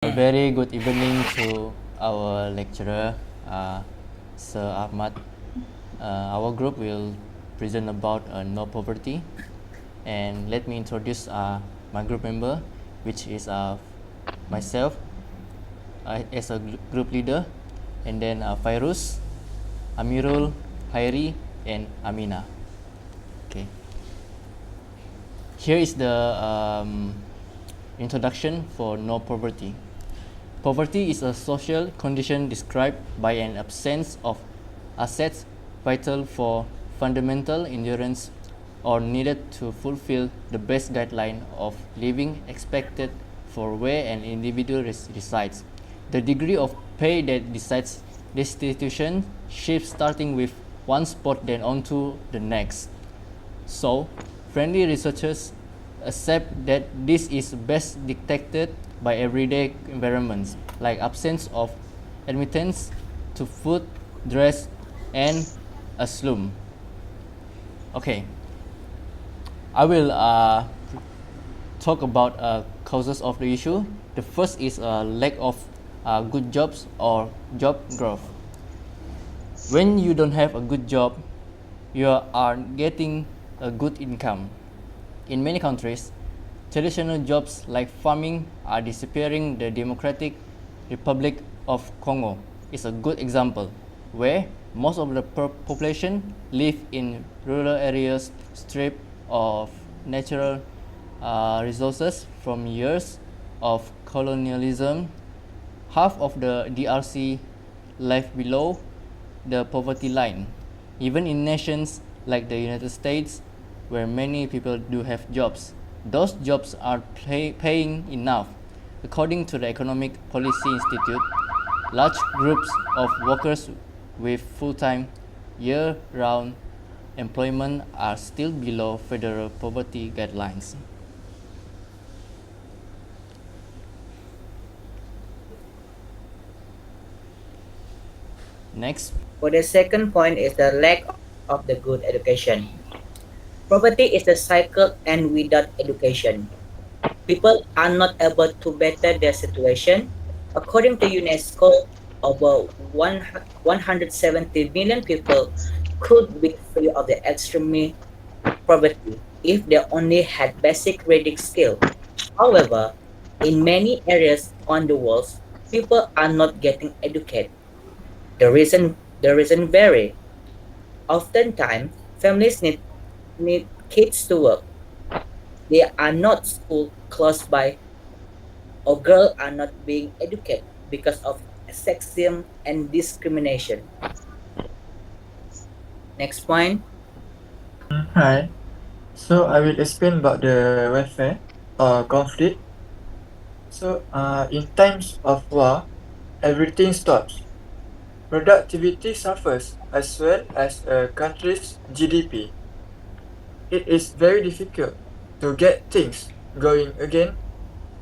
A very good evening to our lecturer, Sir Ahmad. Our group will present about no poverty, and let me introduce my group member, which is myself as a group leader, and then Fairuz, Amirul, Hairi, and Amina. Okay. Here is the introduction for no poverty. Poverty is a social condition described by an absence of assets vital for fundamental endurance or needed to fulfill the best guideline of living expected for where an individual resides. The degree of pay that decides destitution shifts starting with one spot then onto the next. So, friendly researchers accept that this is best detected by everyday environments like absence of admittance to food, dress, and a slum. Okay, I will talk about causes of the issue. The first is a lack of good jobs or job growth. When you don't have a good job, you are getting a good income. In many countries, traditional jobs like farming are disappearing. The Democratic Republic of Congo is a good example, where most of the population live in rural areas stripped of natural resources from years of colonialism. Half of the DRC live below the poverty line, even in nations like the United States, where many people do have jobs. Those jobs are paying enough. According to the Economic Policy Institute, large groups of workers with full-time, year-round employment are still below federal poverty guidelines. Next. For the second point is the lack of the good education. Poverty is a cycle, and without education, people are not able to better their situation. According to UNESCO, over 170 million people could be free of the extreme poverty if they only had basic reading skill. However, in many areas on the world, people are not getting educated. The reason vary. Oftentimes, families need kids to work. There are not schools close by, or girls are not being educated because of sexism and discrimination. Next point. Hi. So I will explain about the welfare or conflict. So in times of war, everything stops. Productivity suffers as well as a country's GDP. It is very difficult to get things going again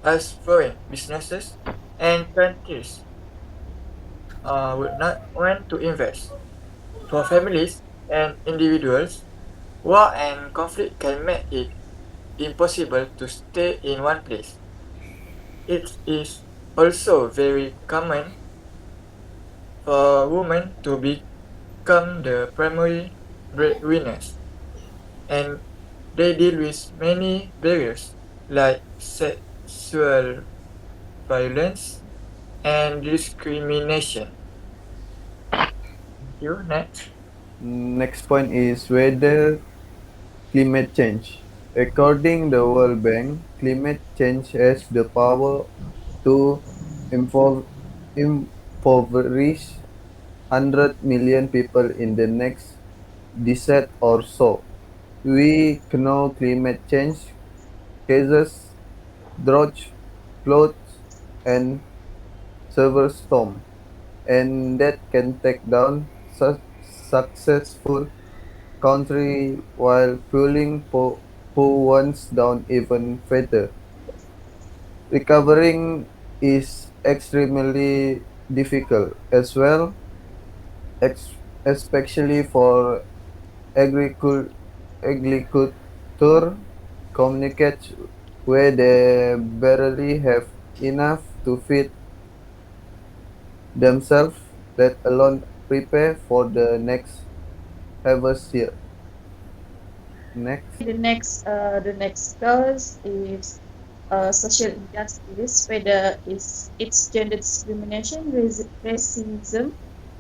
as foreign businesses and countries would not want to invest. For families and individuals, war and conflict can make it impossible to stay in one place. It is also very common for women to become the primary breadwinners, and they deal with many barriers like sexual violence and discrimination. Thank you. Next. Next point is weather climate change. According the World Bank, climate change has the power to impoverish 100 million people in the next decade or so. We know climate change causes drought, floods, and severe storm, and that can take down successful country while pulling poor ones down even further. Recovering is extremely difficult as well, especially for agriculture communities where they barely have enough to feed themselves, let alone prepare for the next harvest year. Okay, Next. the next cause is social injustice, whether it's gender discrimination, racism,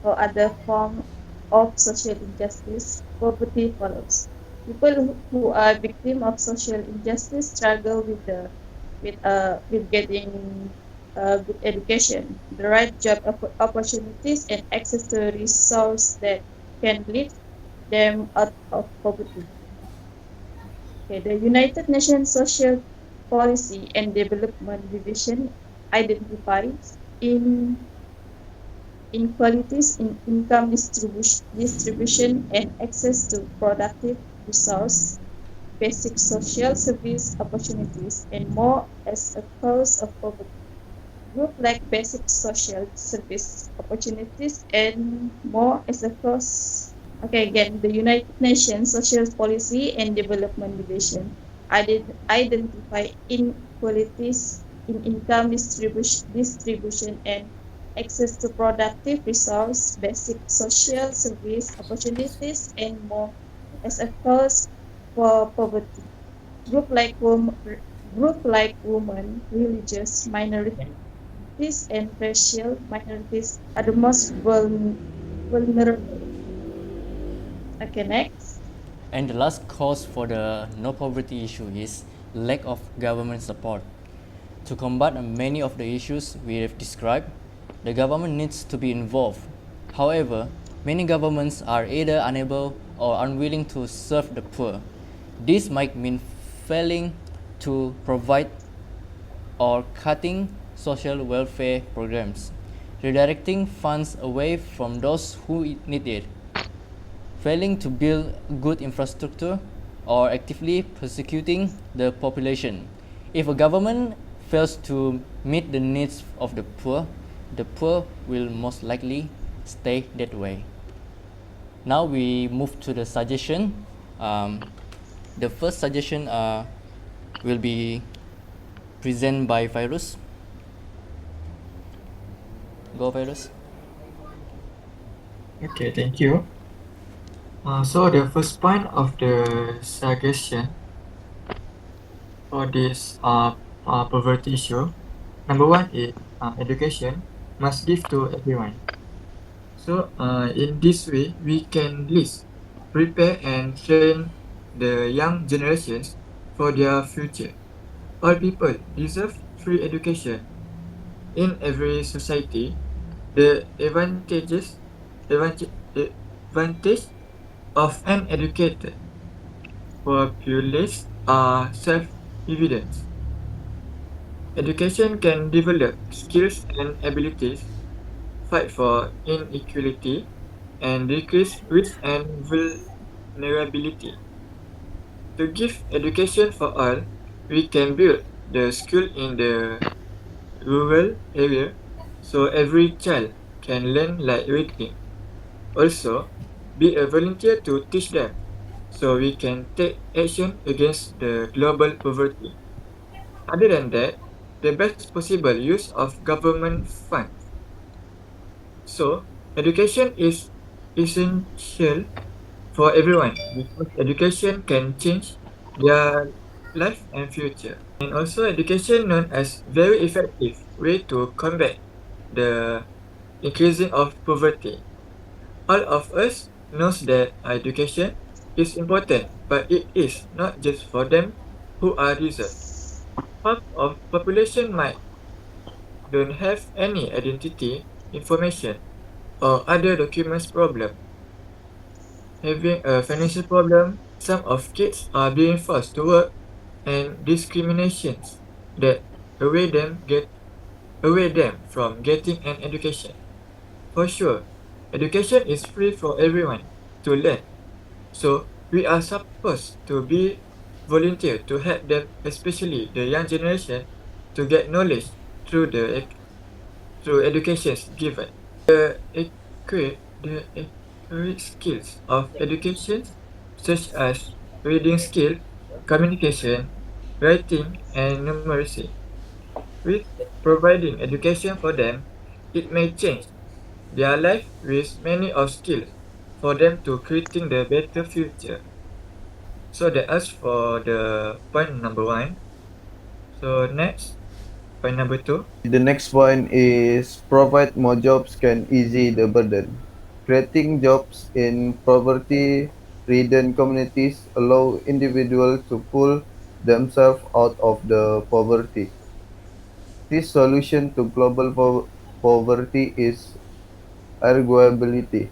or other form of social injustice. Poverty follows. People who are victim of social injustice struggle with getting good education, the right job opportunities, and access to resources that can lift them out of poverty. Okay, the United Nations Social Policy and Development Division identifies inequalities in income distribution and access to productive resource, basic social service opportunities, and more as a cause of poverty. Group like basic social service opportunities and more as a cause. Okay, again, the United Nations Social Policy and Development Division identify inequalities in income distribution and access to productive resource, basic social service opportunities, and more as a cause for poverty. Group like wom- Group like women, religious minorities, and racial minorities are the most vulnerable. Okay, next. And the last cause for the no poverty issue is lack of government support. To combat many of the issues we have described, the government needs to be involved. However, many governments are either unable or unwilling to serve the poor. This might mean failing to provide or cutting social welfare programs, redirecting funds away from those who need it, failing to build good infrastructure, or actively persecuting the population. If a government fails to meet the needs of the poor will most likely stay that way. Now we move to the suggestion. The first suggestion will be presented by Virus. Go Virus. Okay, thank you. So the first point of the suggestion for this poverty issue, number one is education must give to everyone. So in this way, we can list, prepare, and train the young generations for their future. All people deserve free education. In every society, the advantage of an educated populace are self-evident. Education can develop skills and abilities, fight for inequality, and decrease risk and vulnerability. To give education for all, we can build the school in the rural area so every child can learn like reading. Also, be a volunteer to teach them so we can take action against the global poverty. Other than that, the best possible use of government funds. So, education is essential for everyone because education can change their life and future. And also education known as very effective way to combat the increasing of poverty. All of us knows that education is important, but it is not just for them who are deserved. Half of population might don't have any identity information or other documents problem. Having a financial problem, some of kids are being forced to work and discriminations that away them get away them from getting an education. For sure, education is free for everyone to learn. So we are supposed to be volunteer to help them, especially the young generation, to get knowledge through through educations given. The accurate skills of education, such as reading skill, communication, writing, and numeracy. With providing education for them, it may change their life with many of skills for them to creating the better future. So that's for the point number one. So next, point number two. The next point is provide more jobs can ease the burden. Creating jobs in poverty-ridden communities allow individuals to pull themselves out of the poverty. This solution to global poverty is arguably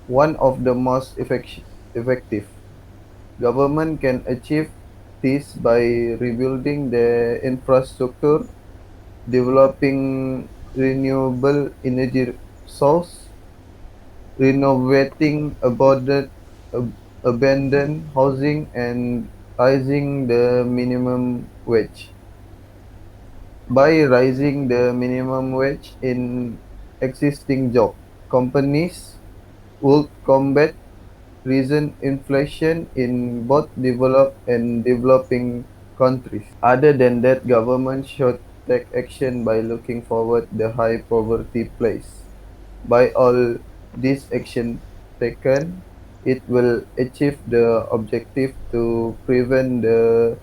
one of the most effective. Government can achieve this by rebuilding the infrastructure, developing renewable energy sources, renovating abandoned housing, and raising the minimum wage. By raising the minimum wage in existing jobs, companies would combat recent inflation in both developed and developing countries. Other than that, government should take action by looking forward the high poverty place. By all these action taken, it will achieve the objective to prevent the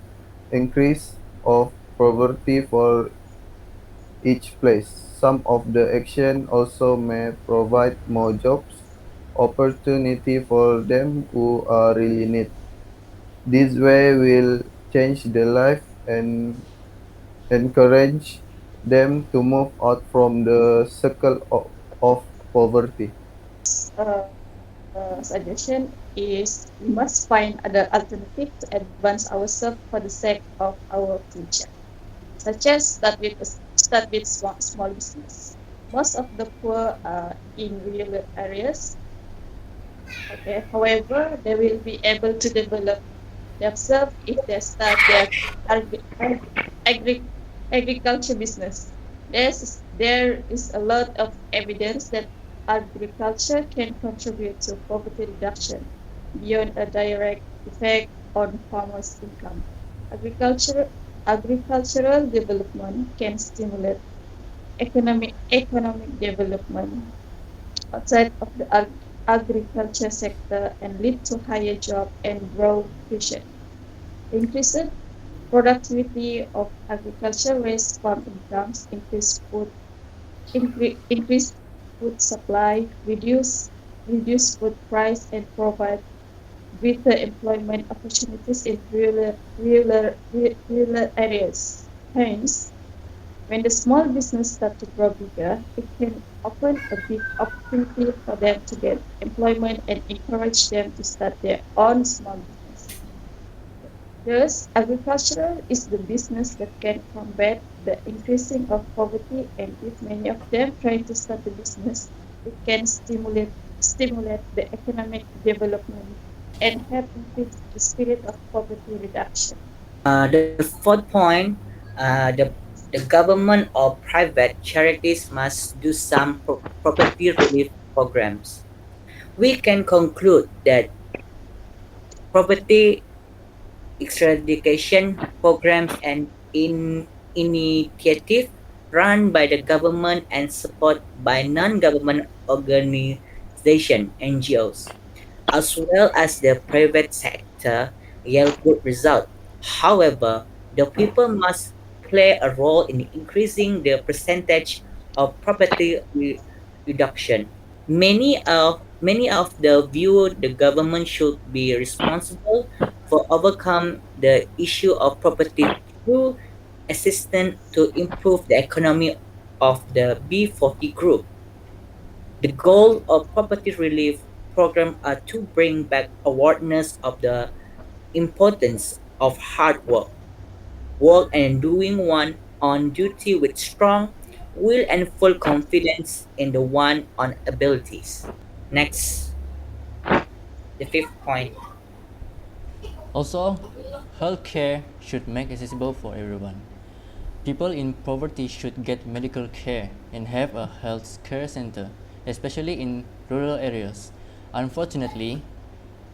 increase of poverty for each place. Some of the action also may provide more jobs opportunity for them who are really need. This way will change their life and encourage them to move out from the circle of poverty. Suggestion is we must find other alternatives to advance ourselves for the sake of our future, such as start with small business. Most of the poor are in rural areas. Okay, however, they will be able to develop themselves if they start their agri- agriculture business. There is a lot of evidence that agriculture can contribute to poverty reduction beyond a direct effect on farmers' income. Agriculture, agricultural development can stimulate economic development outside of the agriculture sector and lead to higher job and growth creation. Increased productivity of agriculture raise farm incomes, increase food supply, reduce food price, and provide greater employment opportunities in rural areas. Hence, when the small business start to grow bigger, it can open a big opportunity for them to get employment and encourage them to start their own small business. Thus, agriculture is the business that can combat the increasing of poverty, and if many of them try to start a business, it can stimulate the economic development and help increase the spirit of poverty reduction. The fourth point, the government or private charities must do some property relief programs. We can conclude that poverty eradication programs and initiatives run by the government and supported by non-government organizations (NGOs) as well as the private sector yield good results. However, the people must play a role in increasing the percentage of property reduction. Many of the view the government should be responsible for overcome the issue of property through assistance to improve the economy of the B40 group. The goal of property relief program are to bring back awareness of the importance of hard work and doing one on duty with strong will and full confidence in the one on abilities. Next, the fifth point. Also, healthcare should make accessible for everyone. People in poverty should get medical care and have a health care center, especially in rural areas. Unfortunately,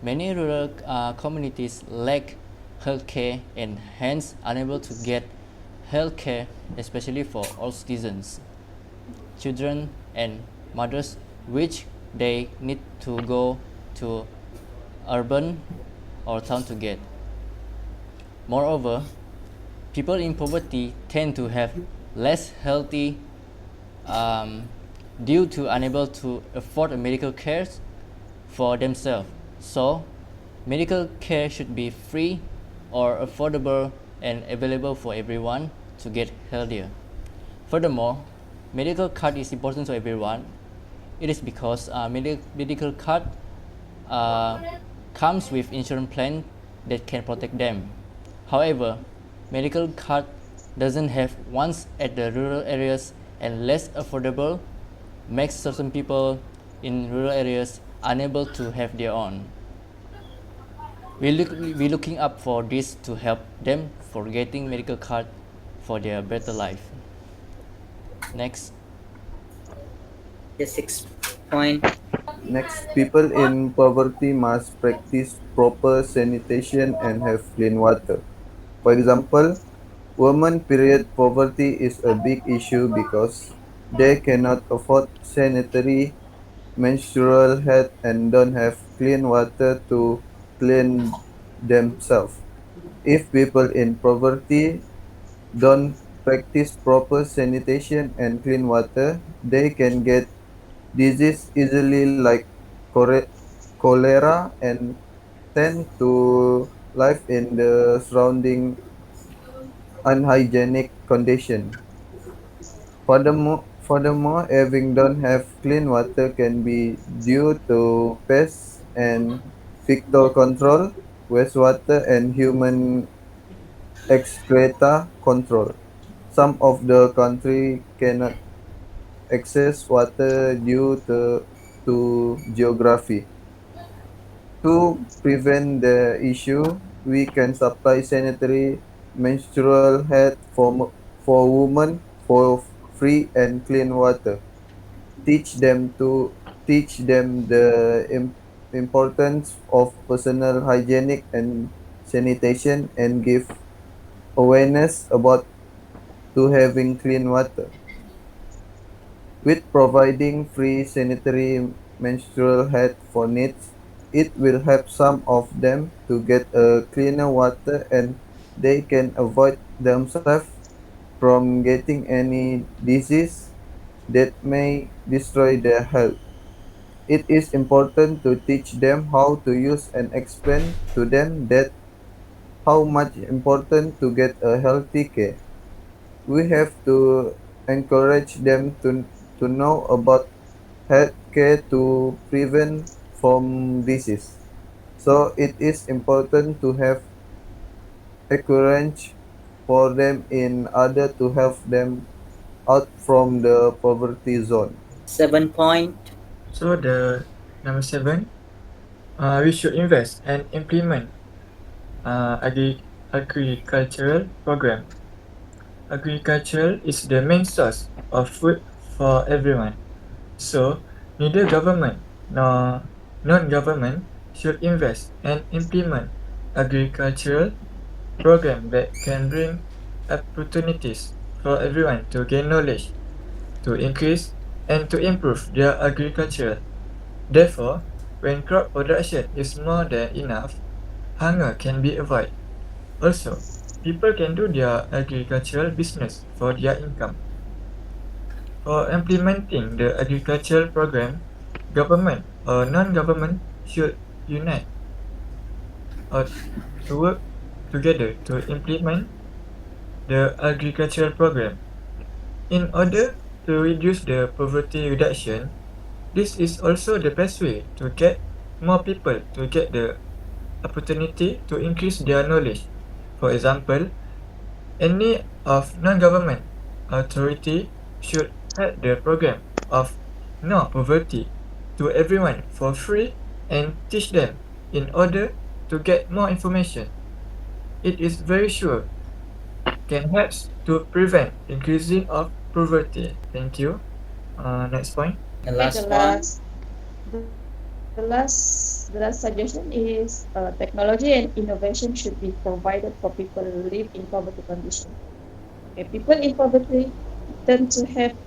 many rural communities lack healthcare and hence unable to get health care, especially for all citizens, children and mothers, which they need to go to urban or town to get. Moreover, people in poverty tend to have less healthy due to unable to afford medical care for themselves. So, medical care should be free or affordable and available for everyone to get healthier. Furthermore, medical card is important to everyone. It is because medical card uh, comes with insurance plan that can protect them. However, medical card doesn't have ones at the rural areas and less affordable makes certain people in rural areas unable to have their own. We're looking up for this to help them for getting medical card for their better life. Next. The sixth point. Next, people in poverty must practice proper sanitation and have clean water. For example, women period poverty is a big issue because they cannot afford sanitary menstrual health and don't have clean water to clean themselves. If people in poverty don't practice proper sanitation and clean water, they can get disease easily like cholera and tend to live in the surrounding unhygienic condition. Furthermore, having don't have clean water can be due to pest and vector control, wastewater, and human excreta control. Some of the country cannot access water due to geography. To prevent the issue, we can supply sanitary menstrual health for women for free and clean water. Teach them to teach them the importance of personal hygienic and sanitation and give awareness about to having clean water. With providing free sanitary menstrual health for needs, it will help some of them to get a cleaner water and they can avoid themselves from getting any disease that may destroy their health. It is important to teach them how to use and explain to them that how much important to get a healthy care. We have to encourage them to know about health care to prevent from disease. So it is important to have encourage for them in order to help them out from the poverty zone. Seven point. So the number seven, we should invest and implement agricultural program. Agriculture is the main source of food for everyone. So neither government nor non-government should invest and implement agricultural program that can bring opportunities for everyone to gain knowledge, to increase and to improve their agriculture. Therefore, when crop production is more than enough, hunger can be avoided. Also, people can do their agricultural business for their income. For implementing the agricultural program, government or non-government should unite or to work together to implement the agricultural program. In order to reduce the poverty reduction, this is also the best way to get more people to get the opportunity to increase their knowledge. For example, any of non-government authority should have the program of no poverty to everyone for free and teach them in order to get more information. It is very sure can help to prevent increasing of poverty. Thank you. Next point. The Okay, last one. the last suggestion is technology and innovation should be provided for people who live in poverty condition. Okay, people in poverty tend to have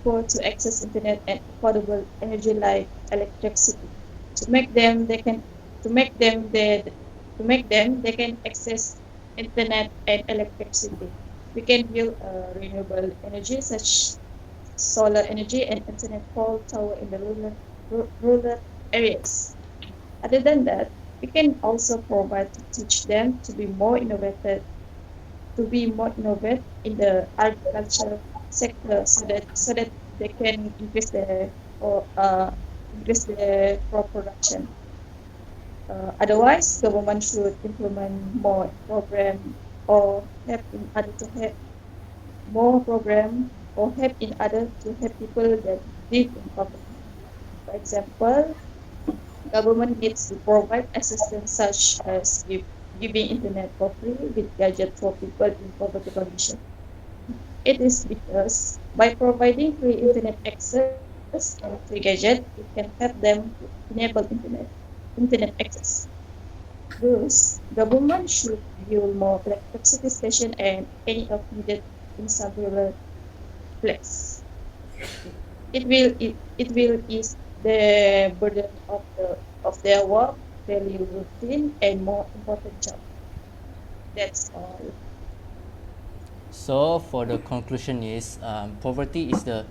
poor to access internet and affordable energy like electricity. To make them they can to make them they to make them they can access internet and electricity. We can build renewable energy such solar energy and internet pole tower in the rural areas. Other than that, we can also provide to teach them to be more innovative in the agriculture sector so that they can or increase their crop production. Otherwise, government should implement more program or help in order to have more program or help in order to help people that live in poverty. For example, government needs to provide assistance such as giving internet for free with gadget for people in poverty condition. It is because by providing free internet access and free gadget, it can help them to enable internet access. Thus, government should build more electricity station and any of needed in some rural place. It will ease the burden of their work, daily routine, and more important job. That's all. So for the conclusion is poverty is the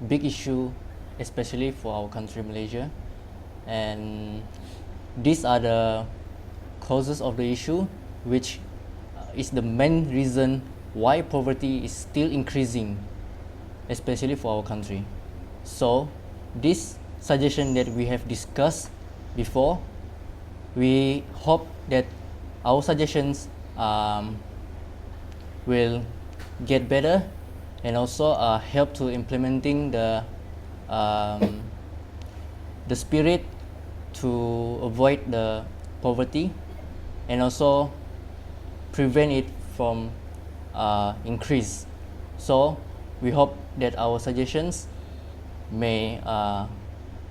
big issue, especially for our country Malaysia, and these are the causes of the issue, which is the main reason why poverty is still increasing, especially for our country. So this suggestion that we have discussed before, we hope that our suggestions will get better and also help to implementing um, the spirit to avoid the poverty and also prevent it from increase. So we hope that our suggestions may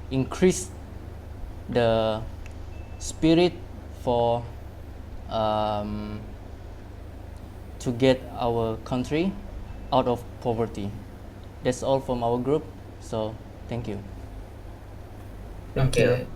increase the spirit for um, to get our country out of poverty. That's all from our group. So thank you. Thank Okay. you.